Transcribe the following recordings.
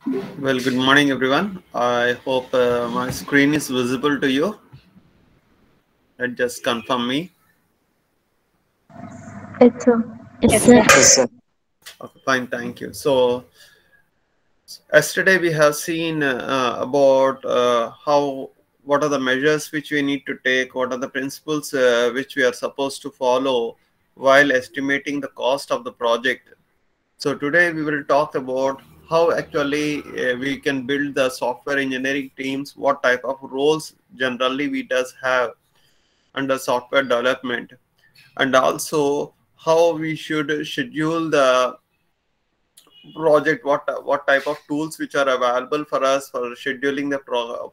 Well, good morning, everyone. I hope my screen is visible to you. Just confirm me. It's a Yes, sir. Yes, sir. Okay, fine, thank you. So, yesterday we have seen about how what are the measures which we need to take, what are the principles which we are supposed to follow while estimating the cost of the project. So today we will talk about how actually we can build the software engineering teams, what type of roles generally we does have under software development, and also how we should schedule the project, what type of tools which are available for us for scheduling the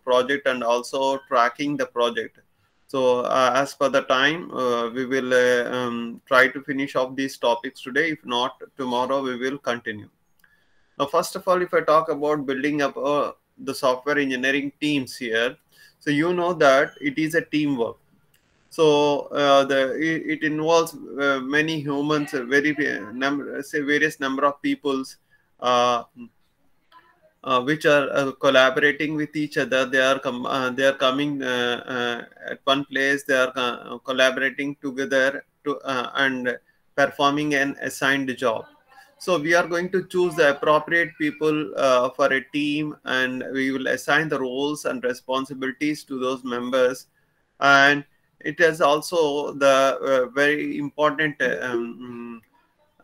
project and also tracking the project. So as per the time, we will try to finish off these topics today. If not, tomorrow we will continue. Now, first of all, if I talk about building up the software engineering teams here, so you know that it is a teamwork. So it involves many humans, say various number of peoples, uh, which are collaborating with each other. They are coming at one place. They are collaborating together to and performing an assigned job. So we are going to choose the appropriate people for a team, and we will assign the roles and responsibilities to those members. And it is also the very important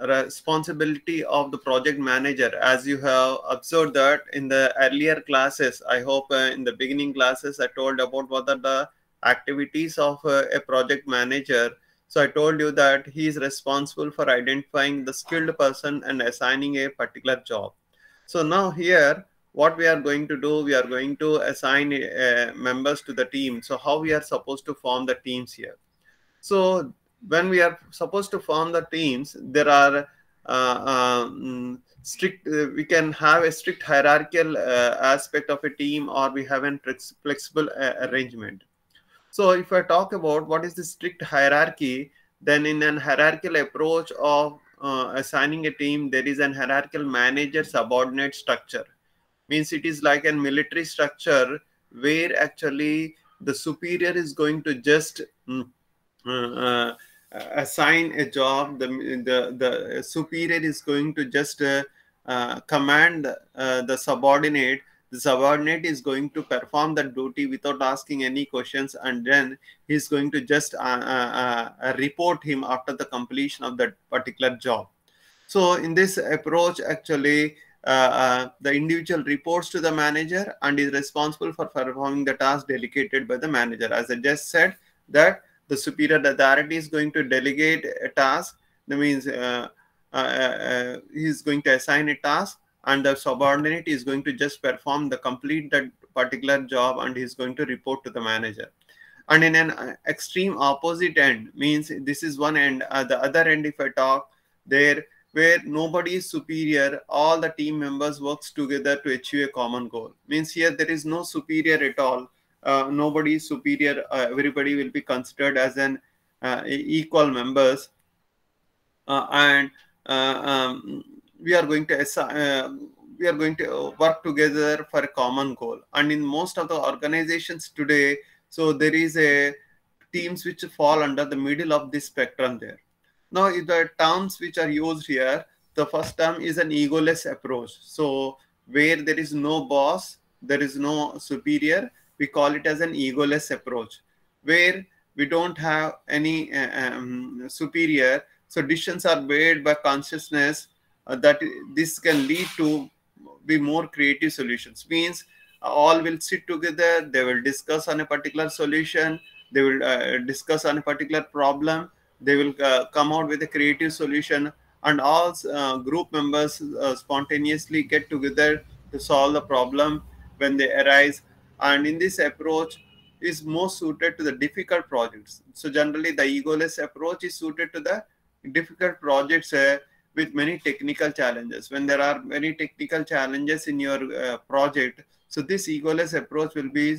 responsibility of the project manager. As you have observed that in the earlier classes, I hope in the beginning classes I told about what are the activities of a project manager. So I told you that he is responsible for identifying the skilled person and assigning a particular job. So now here, what we are going to do, we are going to assign members to the team. So how we are supposed to form the teams here? So when we are supposed to form the teams, there are strict. We can have a strict hierarchical aspect of a team, or we have a flexible arrangement. So if I talk about what is the strict hierarchy, then in an hierarchical approach of assigning a team, there is an hierarchical manager subordinate structure. Means it is like a military structure where actually the superior is going to just uh, assign a job. The superior is going to just command the subordinate. The subordinate is going to perform the duty without asking any questions, and then he's going to just report him after the completion of that particular job. So in this approach, actually, the individual reports to the manager and is responsible for performing the task delegated by the manager. As I just said, that the superior authority is going to delegate a task. That means he is going to assign a task, and the subordinate is going to just perform the complete that particular job, and he is going to report to the manager. And in an extreme opposite end, means this is one end. At the other end, if I talk there, where nobody is superior, all the team members works together to achieve a common goal. Means here there is no superior at all. Nobody is superior. Everybody will be considered as an equal members, and we are going to we are going to work together for a common goal. And in most of the organizations today, so there is a teams which fall under the middle of this spectrum there. Now, the terms which are used here, the first term is an egoless approach. So, where there is no boss, there is no superior, we call it as an egoless approach. Where we don't have any superior, so decisions are made by consciousness, that this can lead to be more creative solutions. Means all will sit together, they will discuss on a particular solution, they will discuss on a particular problem, they will come out with a creative solution, and all group members spontaneously get together to solve the problem when they arise. And in this approach is most suited to the difficult projects. So generally the egoless approach is suited to the difficult projects with many technical challenges. When there are many technical challenges in your project, so this egoless approach will be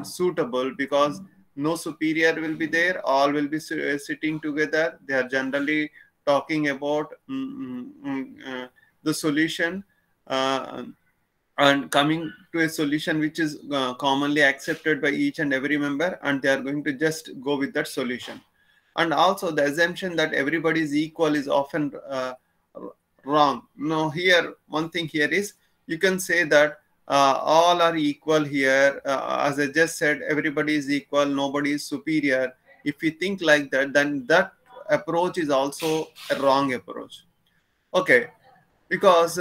suitable, because no superior will be there, all will be sitting together. They are generally talking about the solution, uh, and coming to a solution which is commonly accepted by each and every member, and they are going to just go with that solution. And also the assumption that everybody is equal is often wrong. Now here, one thing here is, you can say that all are equal here. As I just said, everybody is equal, nobody is superior. If we think like that, then that approach is also a wrong approach. Okay, because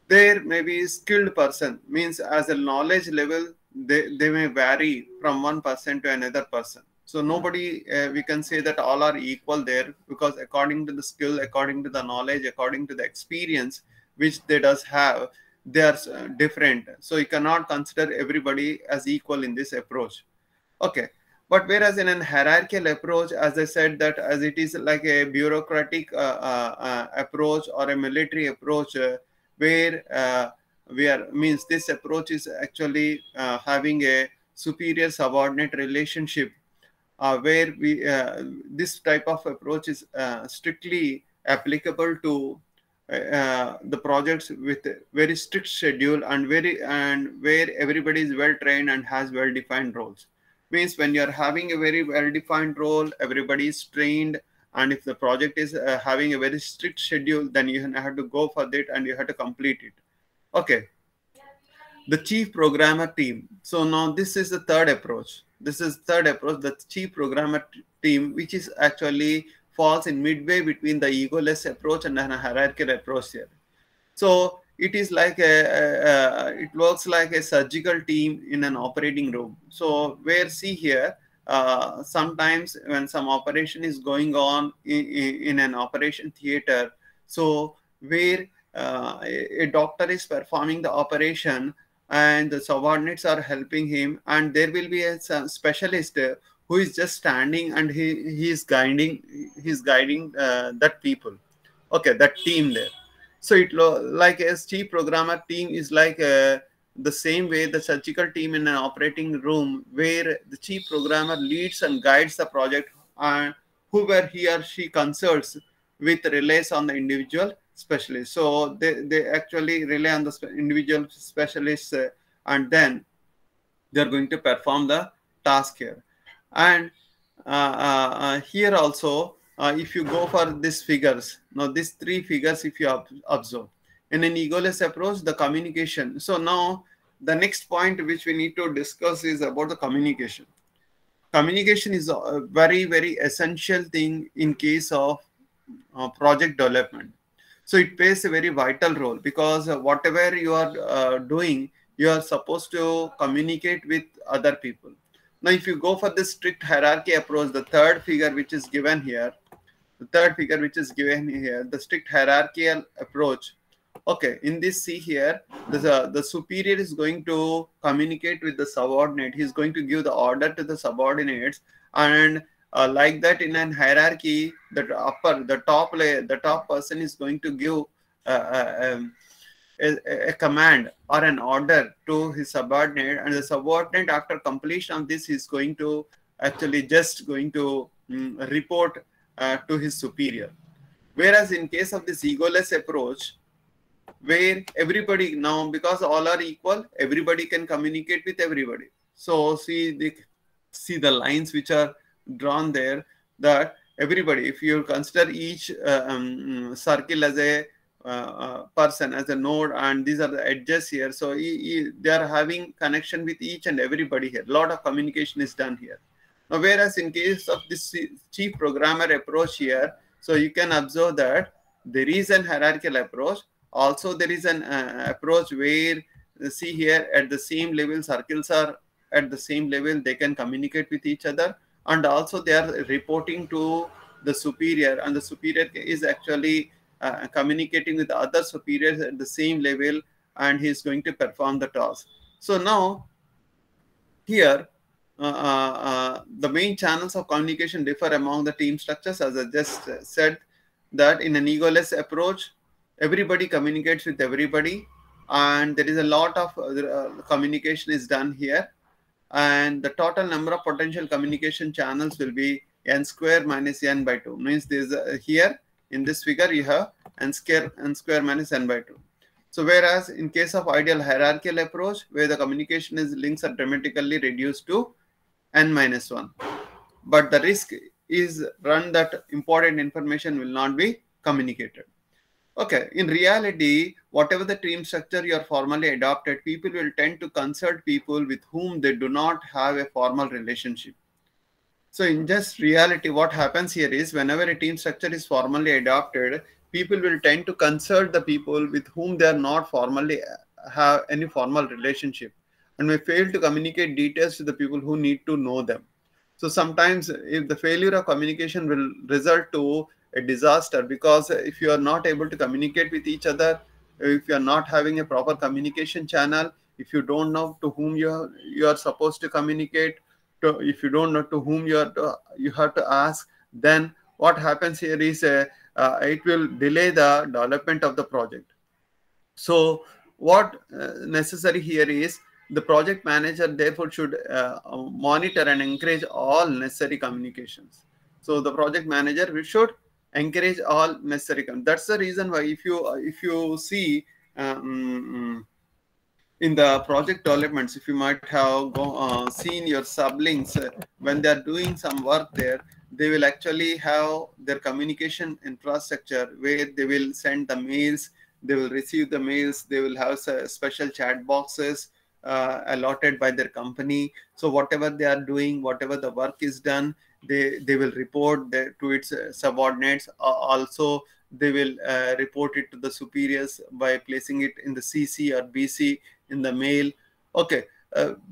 there may be skilled person, means as a knowledge level, they may vary from one person to another person. So nobody, we can say that all are equal there, because according to the skill, according to the knowledge, according to the experience which they does have, they are different. So you cannot consider everybody as equal in this approach. Okay, but whereas in an hierarchical approach, as I said, that as it is like a bureaucratic approach or a military approach, where we are, means this approach is actually having a superior subordinate relationship, where we this type of approach is strictly applicable to the projects with a very strict schedule, and where everybody is well trained and has well defined roles. Means when you are having a very well defined role, everybody is trained, and if the project is having a very strict schedule, then you have to go for it and you have to complete it. Okay, the chief programmer team. So now this is the third approach. This is third approach, the chief programmer team, which is actually falls in midway between the egoless approach and a hierarchical approach here. So it is like it works like a surgical team in an operating room. So where, see here, sometimes when some operation is going on in an operation theater, so where a doctor is performing the operation and the subordinates are helping him, and there will be a specialist who is just standing, and he is guiding that people. Okay, that team there. So like a chief programmer team is like the same way the surgical team in an operating room, where the chief programmer leads and guides the project, and whoever he or she consults with relies on the individual specialist. So they actually rely on the individual specialists, and then they're going to perform the task here. And here also, if you go for these figures, now these three figures, if you observe, in an egoless approach, the communication. So now the next point which we need to discuss is about the communication. Communication is a very, very essential thing in case of project development. So it plays a very vital role, because whatever you are doing, you are supposed to communicate with other people. Now, if you go for this strict hierarchy approach, the third figure which is given here, the strict hierarchical approach. Okay, in this, see here, the superior is going to communicate with the subordinate. He's going to give the order to the subordinates, and like that in an hierarchy, the top person is going to give a command or an order to his subordinate, and the subordinate, after completion of this, is going to actually just going to report to his superior. Whereas in case of this egoless approach, where everybody, now because all are equal, everybody can communicate with everybody. So see the lines which are drawn there, that everybody, if you consider each circle as a person, as a node, and these are the edges here, so they are having connection with each and everybody here. A lot of communication is done here. Now, whereas in case of this chief programmer approach here, so you can observe that there is an hierarchical approach. Also, there is an approach where, see here, at the same level, circles are at the same level, they can communicate with each other, and also they are reporting to the superior, and the superior is actually communicating with the other superiors at the same level, and he is going to perform the task. So now here, the main channels of communication differ among the team structures. As I just said, that in an egoless approach, everybody communicates with everybody, and there is a lot of communication is done here, and the total number of potential communication channels will be n square minus n by 2. Means this here in this figure you have n square minus n by 2. So whereas in case of ideal hierarchical approach, where the communication is links are dramatically reduced to n minus 1, but the risk is run that important information will not be communicated. Okay, in reality, whatever the team structure you are formally adopted, people will tend to consult people with whom they do not have a formal relationship. So in just reality, what happens here is whenever a team structure is formally adopted, people will tend to consult the people with whom they are not formally have any formal relationship, and may fail to communicate details to the people who need to know them. So sometimes if the failure of communication will result to a disaster, because if you are not able to communicate with each other, if you are not having a proper communication channel, if you don't know to whom you are supposed to communicate, if you don't know to whom you have to ask, then what happens here is it will delay the development of the project. So what necessary here is the project manager therefore should monitor and encourage all necessary communications. So the project manager should encourage all necessary that's the reason why if you see in the project developments, if you might have seen your sublinks when they are doing some work there, they will actually have their communication infrastructure where they will send the mails, they will receive the mails, they will have special chat boxes allotted by their company. So whatever they are doing, whatever the work is done, they will report to its subordinates. Also they will report it to the superiors by placing it in the CC or BC in the mail. Okay,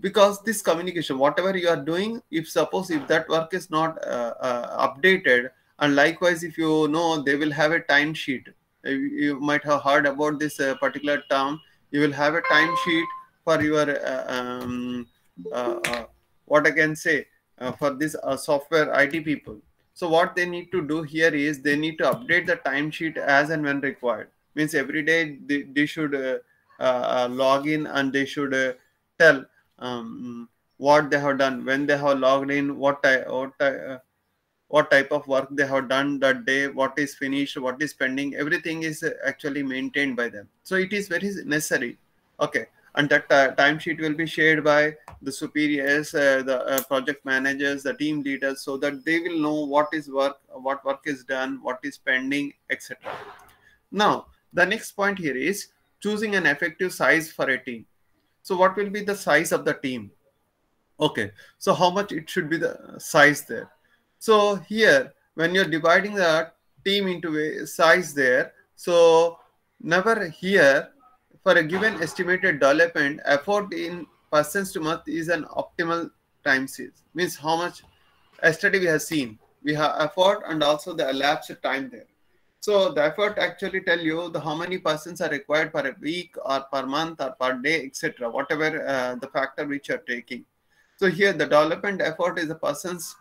because this communication, whatever you are doing, if suppose if that work is not updated, and likewise if you know they will have a timesheet. You might have heard about this particular term. You will have a timesheet for your what I can say for this software IT people. So what they need to do here is they need to update the timesheet as and when required. Means every day they should log in, and they should tell what they have done, when they have logged in, what type of work they have done that day, what is finished, what is pending. Everything is actually maintained by them. So it is very necessary. Okay, and that timesheet will be shared by the superiors, the project managers, the team leaders, so that they will know what work is done, what is pending, etc. Now the next point here is choosing an effective size for a team. So what will be the size of the team? Okay, so how much it should be the size there? So here when you're dividing the team into a size there, so never here for a given estimated development effort in persons to month is an optimal time series. Means how much yesterday we have seen, we have effort and also the elapsed time there. So the effort actually tell you the how many persons are required per a week or per month or per day, etc. Whatever the factor which you are taking. So here the development effort is a person's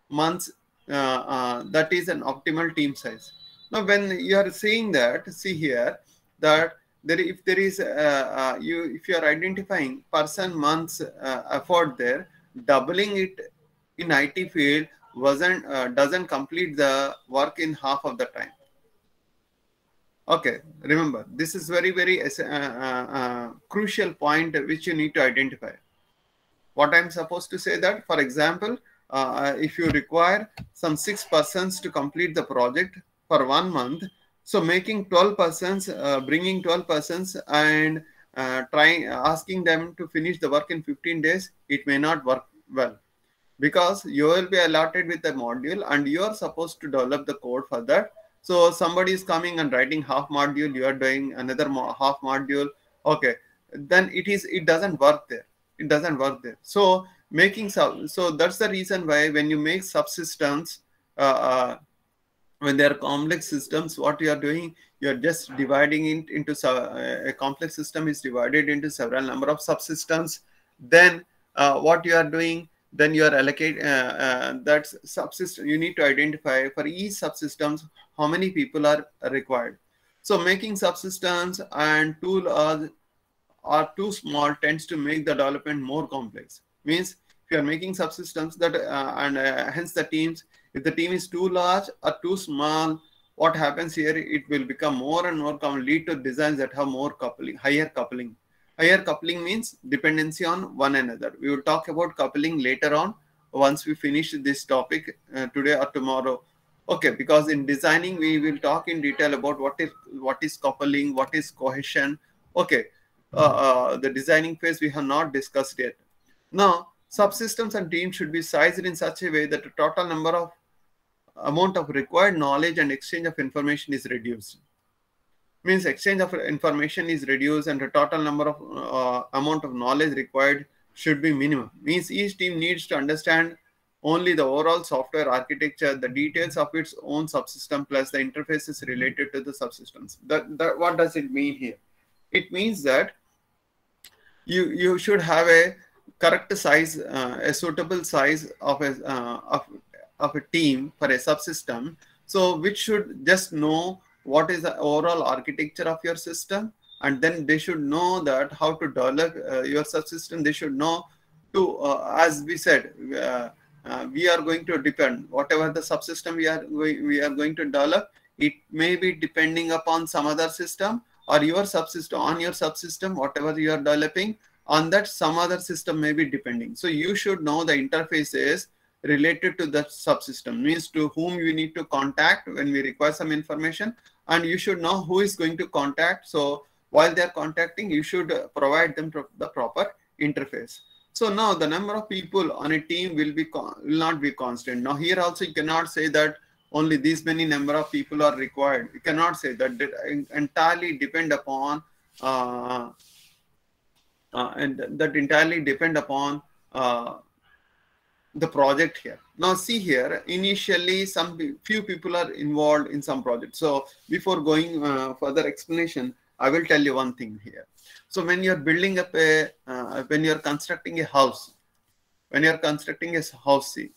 months. That is an optimal team size. Now when you are seeing that, see here that if there is if you are identifying person months effort there, doubling it in IT field wasn't doesn't complete the work in half of the time. Okay, remember this is very crucial point which you need to identify. What I'm supposed to say that, for example, if you require some 6 persons to complete the project for 1 month, so making 12 persons, bringing 12 persons and asking them to finish the work in 15 days, it may not work well, because you will be allotted with a module and you are supposed to develop the code for that. So somebody is coming and writing half module, you are doing another half module. Okay, then it doesn't work there. It doesn't work there. So so that's the reason why when you make subsystems, when they are complex systems, what you are doing, you are just dividing it into a complex system is divided into several number of subsystems. Then what you are doing, then you are allocate that subsystem. You need to identify for each subsystems how many people are required. So making subsystems and tool are too small tends to make the development more complex. Means if you are making subsystems that hence the teams, if the team is too large or too small, what happens here, it will become more and more common, lead to designs that have more coupling, higher coupling. Higher coupling means dependency on one another. We will talk about coupling later on once we finish this topic today or tomorrow. Okay, because in designing we will talk in detail about what is coupling, what is cohesion. Okay, the designing phase we have not discussed yet. Now, subsystems and teams should be sized in such a way that the total number of amount of required knowledge and exchange of information is reduced. Means exchange of information is reduced and the total number of amount of knowledge required should be minimum. Means each team needs to understand only the overall software architecture, the details of its own subsystem plus the interfaces related to the subsystems. What does it mean here? It means that you should have a correct size, a suitable size of a team for a subsystem. So which should just know what is the overall architecture of your system, and then they should know that how to develop your subsystem. They should know to, as we said, we are going to depend whatever the subsystem we are going to develop. It may be depending upon some other system or your subsystem, on your subsystem, whatever you are developing, on that some other system may be depending. So you should know the interfaces related to the subsystem, means to whom you need to contact when we require some information, and you should know who is going to contact. So while they are contacting, you should provide them the proper interface. So now the number of people on a team will not be constant. Now here also you cannot say that only these many number of people are required. You cannot say that. That entirely depend upon the project here. Now see here, initially few people are involved in some project. So before going further explanation, I will tell you one thing here. So when you're building up when you're constructing a house, see,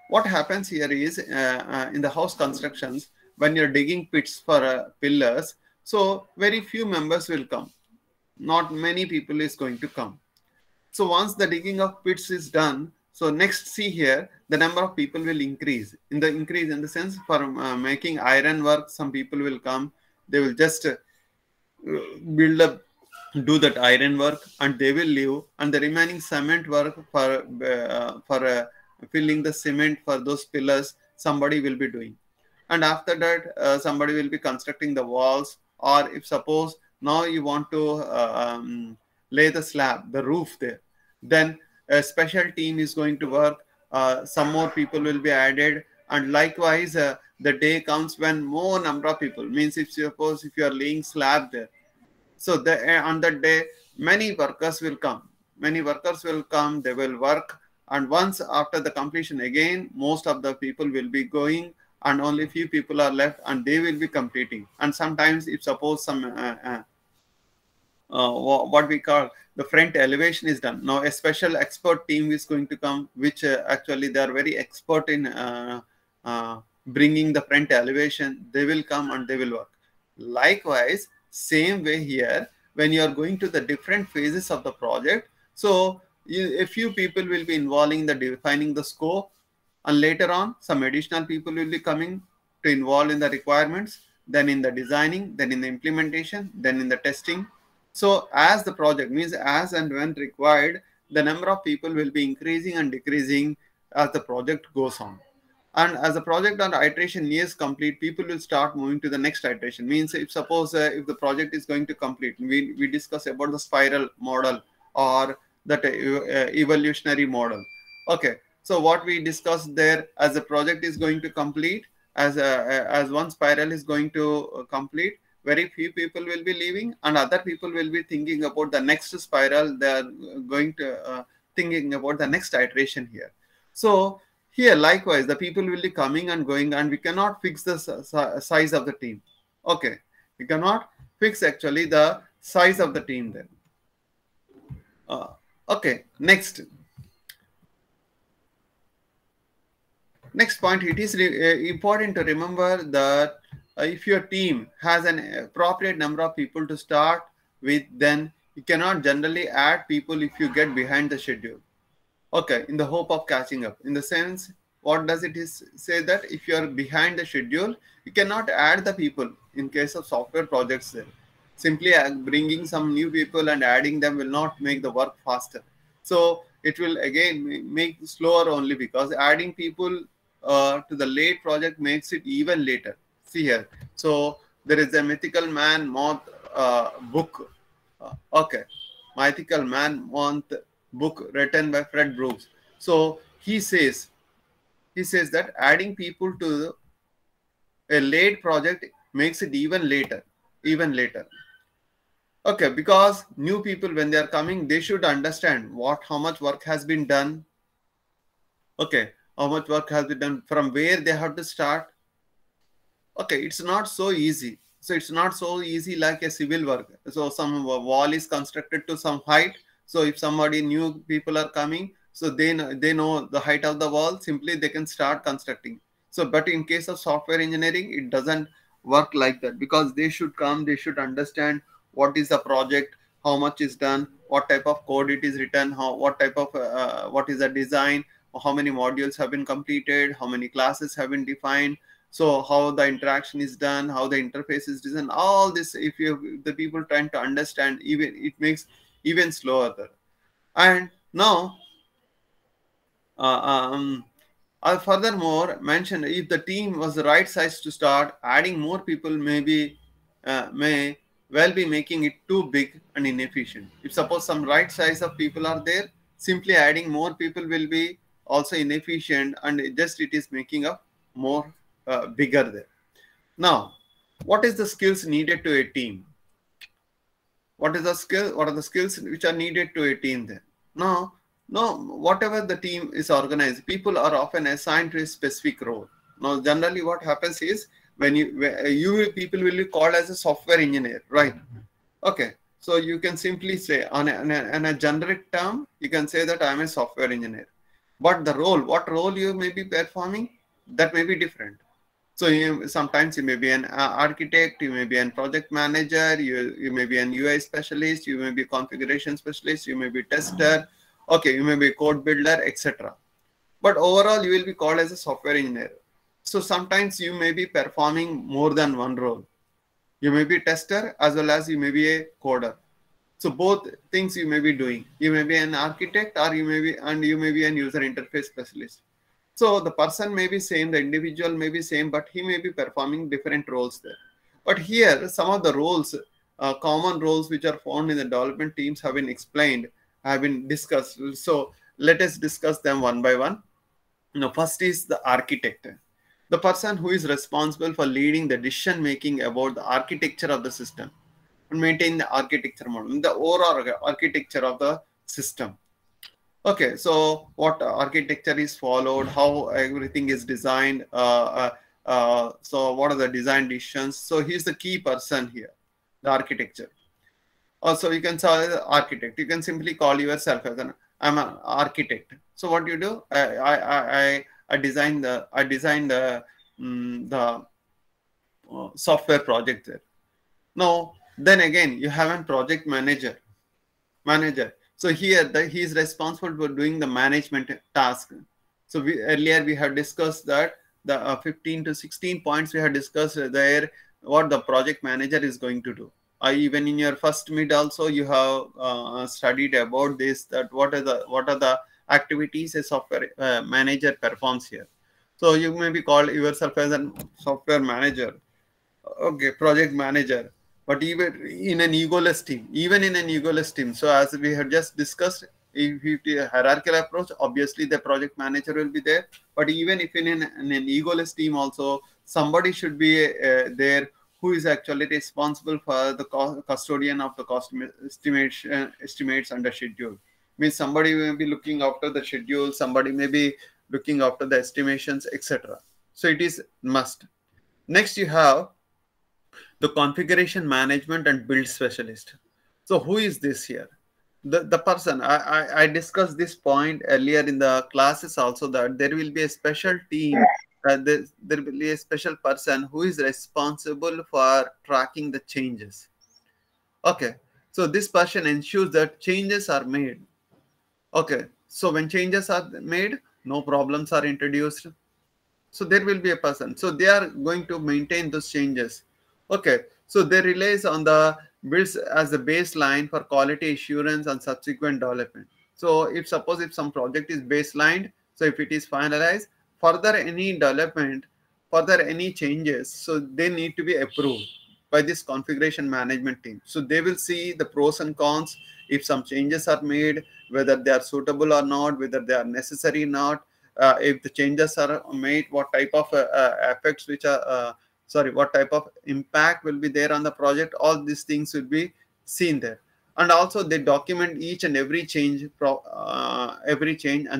what happens here is in the house constructions, when you're digging pits for pillars, so very few members will come. Not many people is going to come. So once the digging of pits is done, so next see here, the number of people will increase. In the sense for making iron work, some people will come. They will just do that iron work, and they will leave. And the remaining cement work for filling the cement for those pillars, somebody will be doing. And after that, somebody will be constructing the walls. Or if suppose now you want to lay the slab, the roof there, then a special team is going to work. Some more people will be added, and likewise the day comes when more number of people, means if you are laying slab there, so on that day many workers will come. They will work, and once after the completion, again most of the people will be going, and only few people are left, and they will be completing. And sometimes if suppose some what we call the front elevation is done, now a special expert team is going to come, which actually they are very expert in bringing the front elevation. They will come and they will work. Likewise, same way here, when you are going to the different phases of the project, so a few people will be involving the defining the scope, and later on some additional people will be coming to involve in the requirements, then in the designing, then in the implementation, then in the testing. So as the project, means as and when required, the number of people will be increasing and decreasing as the project goes on. And as the project or iteration nears complete, people will start moving to the next iteration. Means if suppose if the project is going to complete, we discuss about the spiral model or that evolutionary model. Okay, so what we discussed there, as the project is going to complete, as one spiral is going to complete, very few people will be leaving, and other people will be thinking about the next spiral. They are going to thinking about the next iteration here. So here likewise the people will be coming and going, and we cannot fix the size of the team. Okay, we cannot fix actually the size of the team then. Okay, next point, it is important to remember that if your team has an appropriate number of people to start with, then you cannot generally add people if you get behind the schedule. Okay, in the hope of catching up. In the sense, what does it say that if you are behind the schedule, You cannot add the people in case of software projects there. Simply bringing some new people and adding them will not make the work faster. So it will again make slower only, because adding people to the late project makes it even later. See here. So there is a Mythical Man Moth book. Okay. Mythical Man Moth book written by Fred Brooks. So he says that adding people to a late project makes it even later. Okay, because new people, when they are coming, they should understand how much work has been done. Okay, how much work has been done, from where they have to start. Okay, it's not so easy. So it's not so easy like a civil work. So some wall is constructed to some height. So if somebody new people are coming, so they know the height of the wall, simply they can start constructing. So but in case of software engineering, it doesn't work like that, because they should come, they should understand what is the project, how much is done, what type of code it is written, what is the design, how many modules have been completed, how many classes have been defined, so how the interaction is done, how the interface is designed, all this, if the people trying to understand, even it makes even slower there. And now uh, um, I furthermore mentioned, if the team was the right size to start, adding more people may well be making it too big and inefficient. If suppose some right size of people are there, simply adding more people will be also inefficient, and it is making a more bigger there. Now, what is the skills needed to a team? What are the skills which are needed to a team then? Now, no, whatever the team is organized, people are often assigned to a specific role. Now generally what happens is, when you people will be called as a software engineer, right? Okay, so you can simply say on a generic term, you can say that I am a software engineer, but what role you may be performing, that may be different. So sometimes you may be an architect, you may be a project manager, you may be an UI specialist, you may be configuration specialist, you may be tester, okay, you may be code builder, etc. But overall, you will be called as a software engineer. So sometimes you may be performing more than one role. You may be tester as well as you may be a coder. So both things you may be doing. You may be an architect, or you may be an user interface specialist. So the person may be same, the individual may be same, but he may be performing different roles there. But here, some of the roles, common roles which are found in the development teams have been explained, have been discussed. So let us discuss them one by one. Now, first is the architect, the person who is responsible for leading the decision making about the architecture of the system and maintain the architecture model, the overall architecture of the system. Okay, so what architecture is followed, how everything is designed, so what are the design decisions. So he's the key person here, the architecture. Also, you can say the architect. You can simply call yourself as I'm an architect. So what you do? I design the software project there. Now, then again, you have a project manager. So here, he is responsible for doing the management task. So earlier we have discussed that the 15 to 16 points we have discussed there, what the project manager is going to do. Even in your first mid also you have studied about this, that what are the activities a software manager performs here. So you may be called yourself as a software manager, okay, project manager. But even in an egoless team, so as we have just discussed, if you take a hierarchical approach, obviously the project manager will be there. But even if in an egoless team also, somebody should be there who is actually responsible for the custodian of the cost estimates under schedule. Means somebody may be looking after the schedule, somebody may be looking after the estimations, etc. So it is must. Next you have the configuration management and build specialist. So who is this here? The person, I discussed this point earlier in the classes also, that there will be a special team, there will be a special person who is responsible for tracking the changes. Okay, so this person ensures that changes are made. Okay, so when changes are made, no problems are introduced. So there will be a person. So they are going to maintain those changes. Okay. So they relies on the builds as the baseline for quality assurance and subsequent development. So if suppose if some project is baselined, so if it is finalized, further any development, further any changes, so they need to be approved by this configuration management team. So they will see the pros and cons, if some changes are made, whether they are suitable or not, whether they are necessary or not, if the changes are made, what type of effects which are what type of impact will be there on the project. All these things will be seen there. And also they document each and every change, and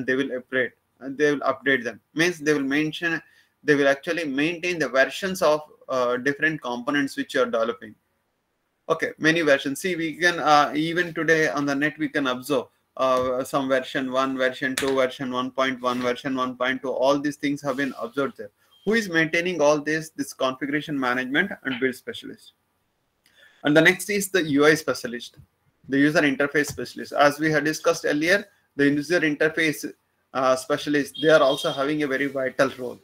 they will upgrade and they will update them. Means they will mention, they will actually maintain the versions of different components which you are developing. Okay, many versions. See, we can even today on the net we can observe some version 1, version 2, version 1.1, version 1.2. All these things have been observed there. Who is maintaining all this? This configuration management and build specialist. And the next is the UI specialist, the user interface specialist. As we had discussed earlier, the user interface specialist, they are also having a very vital role,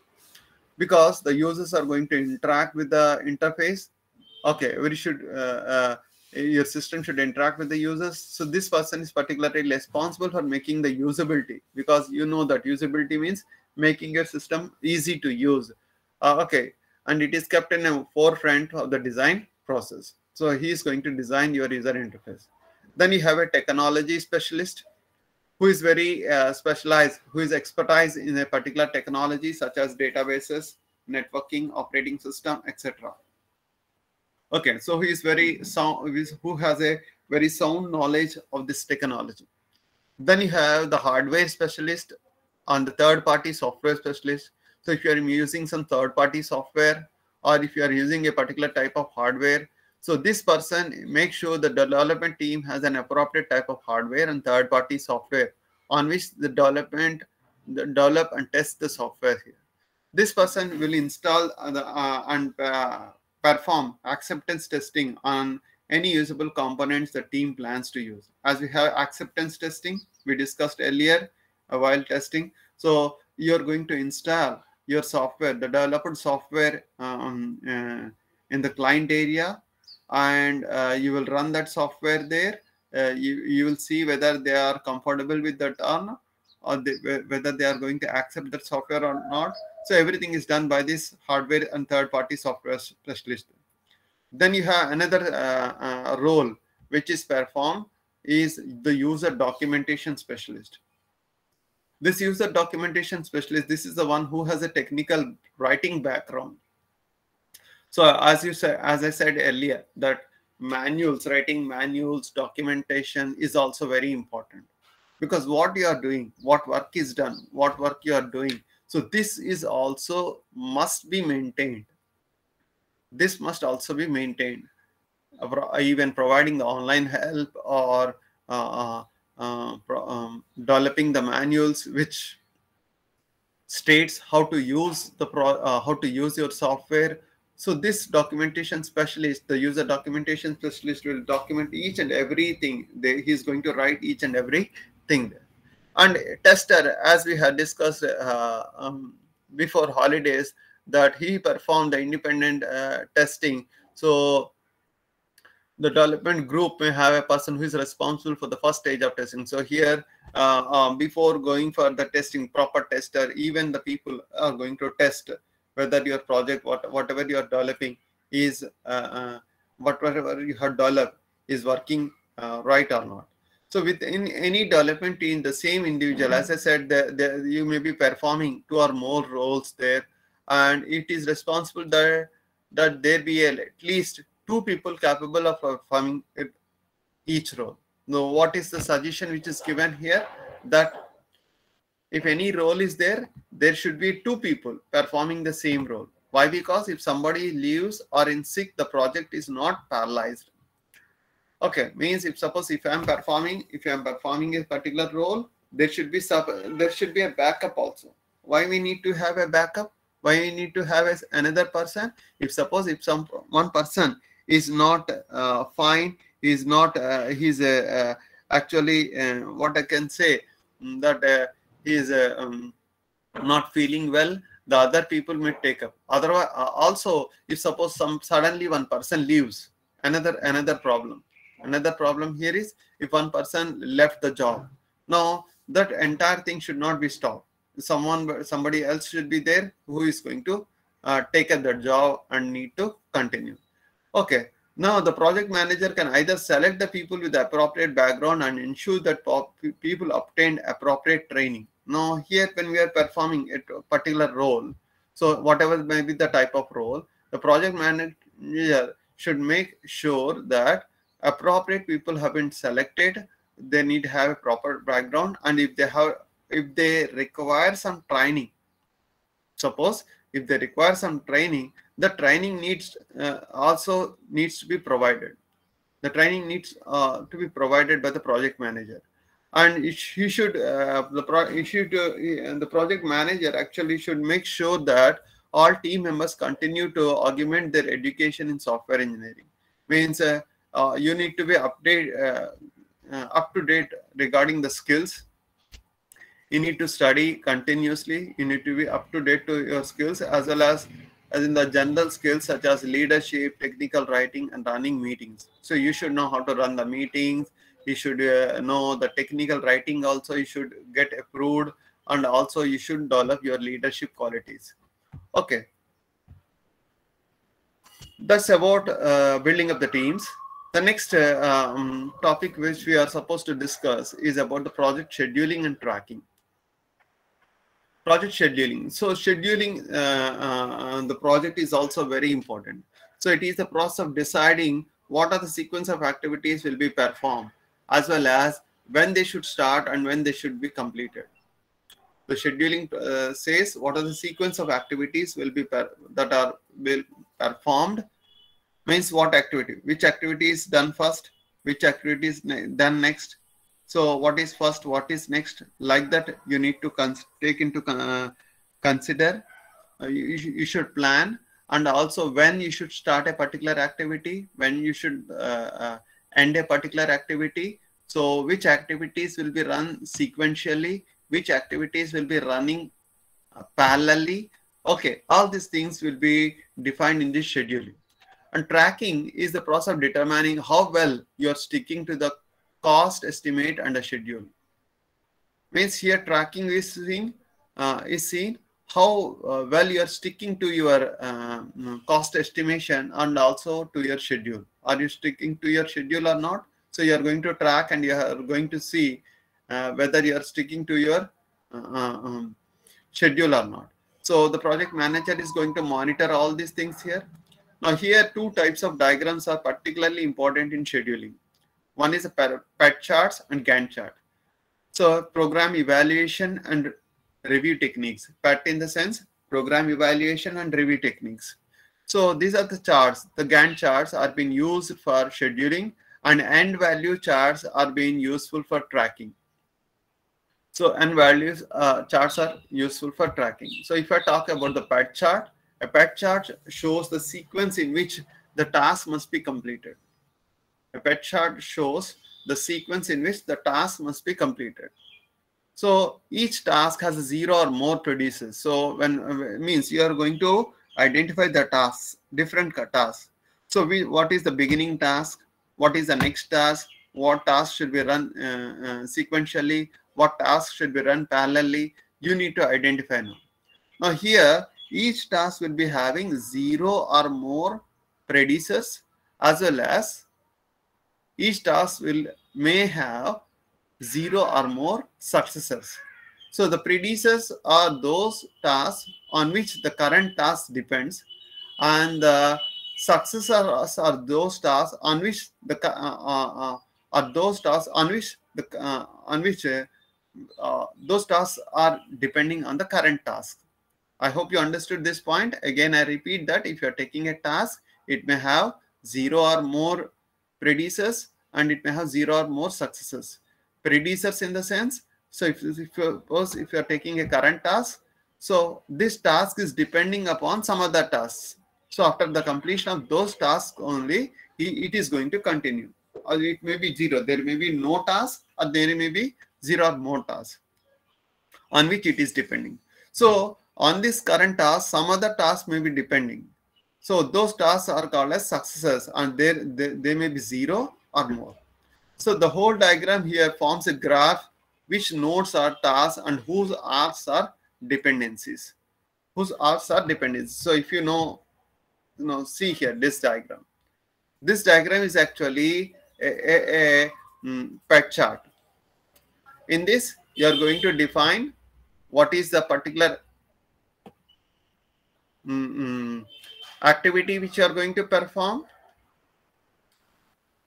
because the users are going to interact with the interface. Okay, your system should interact with the users. So this person is particularly responsible for making the usability, because you know that usability means making your system easy to use. Okay, and it is kept in the forefront of the design process. So he is going to design your user interface. Then you have a technology specialist who is very specialized, who is expertise in a particular technology such as databases, networking, operating system, etc. Okay, so he is very sound, who has a very sound knowledge of this technology. Then you have the hardware specialist and the third-party software specialist. So if you are using some third-party software, or if you are using a particular type of hardware, so this person makes sure the development team has an appropriate type of hardware and third-party software on which the develop and test the software here. This person will install and perform acceptance testing on any usable components the team plans to use. As we have acceptance testing, we discussed earlier while testing. So you're going to install your software, the developed software in the client area, and you will run that software there. You will see whether they are comfortable with that or whether they are going to accept that software or not. So everything is done by this hardware and third-party software specialist. Then you have another role which is performed is the user documentation specialist. This user documentation specialist, this is the one who has a technical writing background. So as I said earlier, that writing manuals, documentation is also very important, because what you are doing, what work is done, what work you are doing. So this is also must be maintained. This must also be maintained, even providing the online help or developing the manuals which states how to use your software. So this documentation specialist, the user documentation specialist, will document each and everything. He's going to write each and everything there. And tester, as we had discussed before holidays, that he performed the independent testing. So the development group may have a person who is responsible for the first stage of testing. So here, before going for the testing, proper tester, even the people are going to test whether your project, whatever you are developing is, whatever you have developed is working right or not. So within any development team, the same individual, as I said, you may be performing 2 or more roles there, and it is responsible that there be at least 2 people capable of performing each role. Now, what is the suggestion which is given here? That if any role is there, there should be 2 people performing the same role. Why? Because if somebody leaves or is sick, the project is not paralyzed. Okay, means if I am performing a particular role, there should be a backup also. Why we need to have a backup? Why we need to have another person? If one person is not fine, is not he's actually what I can say, that he is not feeling well, the other people may take up. Otherwise, also, if suppose suddenly one person leaves, another problem. Another problem here is if one person left the job. Now that entire thing should not be stopped. Somebody else should be there who is going to take up that job and need to continue. Okay. Now the project manager can either select the people with the appropriate background and ensure that people obtain appropriate training. Now here when we are performing a particular role, so whatever may be the type of role, the project manager should make sure that appropriate people have been selected. They need to have a proper background, and if they require some training, suppose if they require some training, the training also needs to be provided. The training needs to be provided by the project manager, and the project manager actually should make sure that all team members continue to augment their education in software engineering. Means you need to be up to date regarding the skills. You need to study continuously. You need to be up to date to your skills, as well as in the general skills such as leadership, technical writing, and running meetings. So you should know how to run the meetings. You should know the technical writing also. You should get approved, and also you should develop your leadership qualities. Okay. That's about building up the teams. The next topic which we are supposed to discuss is about the project scheduling and tracking. Project scheduling. So scheduling the project is also very important. So it is the process of deciding what are the sequence of activities will be performed, as well as when they should start and when they should be completed. The scheduling says what are the sequence of activities will be performed. Means what activity, which activity is done first, which activity is done next. So what is first, what is next, like that you need to take into consider. You should plan, and also when you should start a particular activity, when you should end a particular activity. So which activities will be run sequentially, which activities will be running parallelly. Okay, all these things will be defined in this scheduling. And tracking is the process of determining how well you are sticking to the cost estimate and the schedule. Means here tracking is seen how well you are sticking to your cost estimation and also to your schedule. Are you sticking to your schedule or not? So you are going to track, and you are going to see whether you are sticking to your schedule or not. So the project manager is going to monitor all these things here. Now here two types of diagrams are particularly important in scheduling. One is a PET charts and Gantt chart. So program evaluation and review techniques. PET in the sense program evaluation and review techniques. So these are the charts. The Gantt charts are being used for scheduling, and end value charts are being useful for tracking. So end values charts are useful for tracking. So if I talk about the PET chart, a PET chart shows the sequence in which the task must be completed. A PET chart shows the sequence in which the task must be completed. So each task has 0 or more predecessors. So when means you are going to identify the tasks, different tasks. So what is the beginning task? What is the next task? What task should be run sequentially? What task should be run parallelly? You need to identify now. Now here each task will be having 0 or more predecessors, as well as each task may have 0 or more successors. So the predecessors are those tasks on which the current task depends, and the successors are those tasks on which those tasks are depending on the current task. I hope you understood this point. Again, I repeat that if you are taking a task, it may have 0 or more predecessors, and it may have 0 or more successors. Predecessors in the sense, so if you are taking a current task, so this task is depending upon some other tasks. So after the completion of those tasks only, it is going to continue. Or it may be 0. There may be no task, or there may be 0 or more tasks on which it is depending. So On this current task, some other tasks may be depending. So those tasks are called as successors, and they may be 0 or more. So the whole diagram here forms a graph which nodes are tasks and whose arcs are dependencies. Whose arcs are dependencies. So if you know, see here this diagram. This diagram is actually a pet chart. In this, you are going to define what is the particular activity which you are going to perform,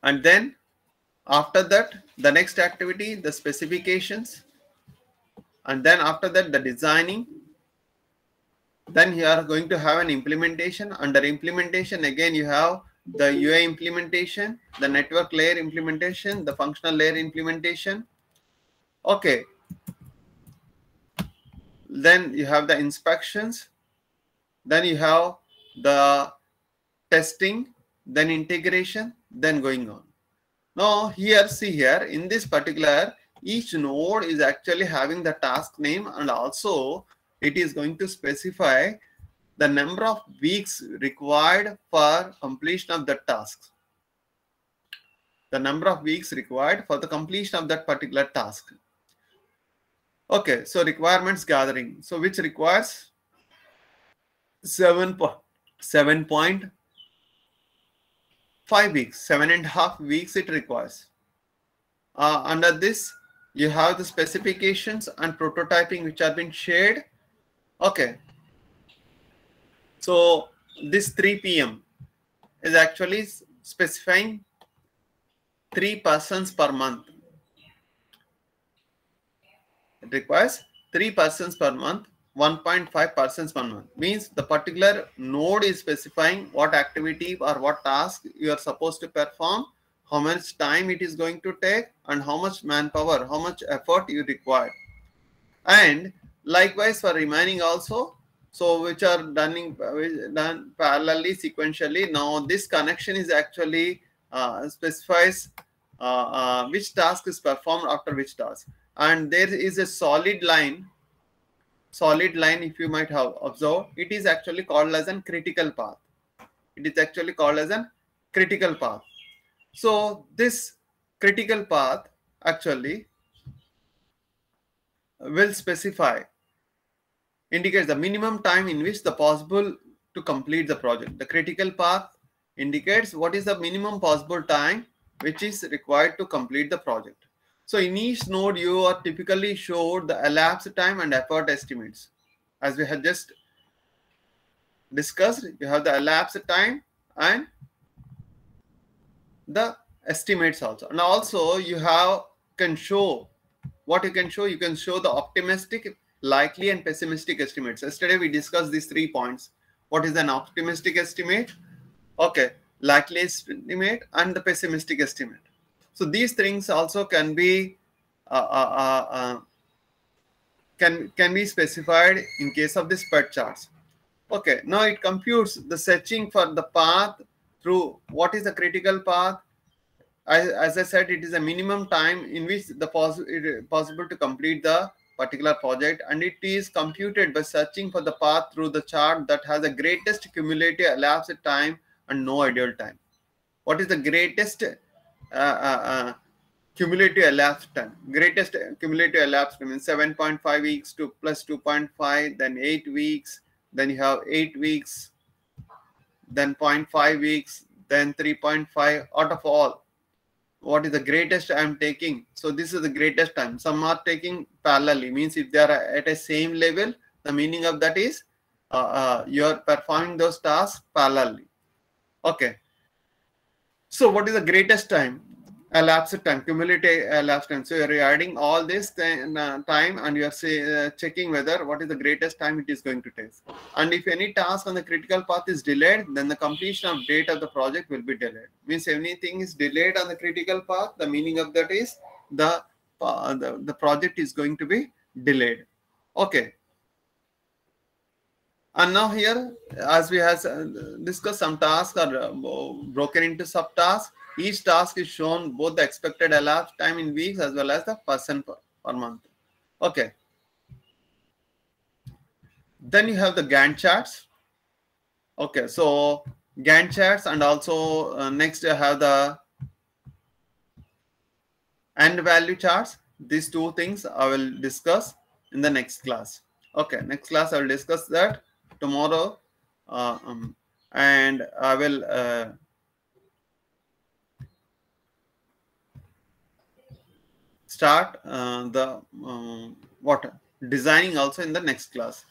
and then after that the next activity, the specifications, and then after that the designing. Then you are going to have an implementation. Under implementation, again you have the UI implementation, the network layer implementation, the functional layer implementation. Okay, then you have the inspections, then you have the testing, then integration, then going on. Now here, see here, in this particular, each node is actually having the task name, and also it is going to specify the number of weeks required for completion of the tasks. The number of weeks required for the completion of that particular task. Okay, so requirements gathering. So which requires 7.5 weeks, 7.5 weeks it requires. Under this, you have the specifications and prototyping which are being shared. Okay. So this 3 p.m. is actually specifying 3 persons per month. It requires 3 persons per month, 1.5 persons per month. Means the particular node is specifying what activity or what task you are supposed to perform, how much time it is going to take, and how much manpower, how much effort you require. And likewise for remaining also, so which are done parallelly, sequentially. Now this connection is actually specifies which task is performed after which task. And there is a solid line, if you might have observed, it is actually called as a critical path. It is actually called as a critical path. So this critical path actually will specify, indicates the minimum time in which the possible to complete the project. The critical path indicates what is the minimum possible time which is required to complete the project. So in each node, you are typically showed the elapsed time and effort estimates. As we had just discussed, you have the elapsed time and the estimates also. And also you can show what you can show. You can show the optimistic, likely, and pessimistic estimates. Yesterday we discussed these 3 points. What is an optimistic estimate? Okay, likely estimate and the pessimistic estimate. So these things also can be can be specified in case of the spread charts. Okay, now it computes the searching for the path through what is the critical path. As I said, it is a minimum time in which the possible to complete the particular project, and it is computed by searching for the path through the chart that has the greatest cumulative elapsed time and no ideal time. What is the greatest cumulative elapsed time? Greatest cumulative elapsed time is 7.5 weeks to plus 2.5, then 8 weeks, then you have 8 weeks, then 0.5 weeks, then 3.5. Out of all, what is the greatest I am taking? So this is the greatest time. Some are taking parallelly, means if they are at a same level, the meaning of that is you are performing those tasks parallelly. Okay. So what is the greatest time? Elapsed time, cumulative elapsed time. So you are adding all this time and you are checking whether what is the greatest time it is going to take. And if any task on the critical path is delayed, then the completion of date of the project will be delayed. Means anything is delayed on the critical path, the meaning of that is the project is going to be delayed. Okay. And now here, as we have discussed, some tasks are broken into subtasks. Each task is shown both the expected elapsed time in weeks as well as the person per month. Okay. Then you have the Gantt charts. Okay, so Gantt charts, and also next you have the end value charts. These two things I will discuss in the next class. Okay, next class I will discuss that tomorrow, and I will start the what designing also in the next class.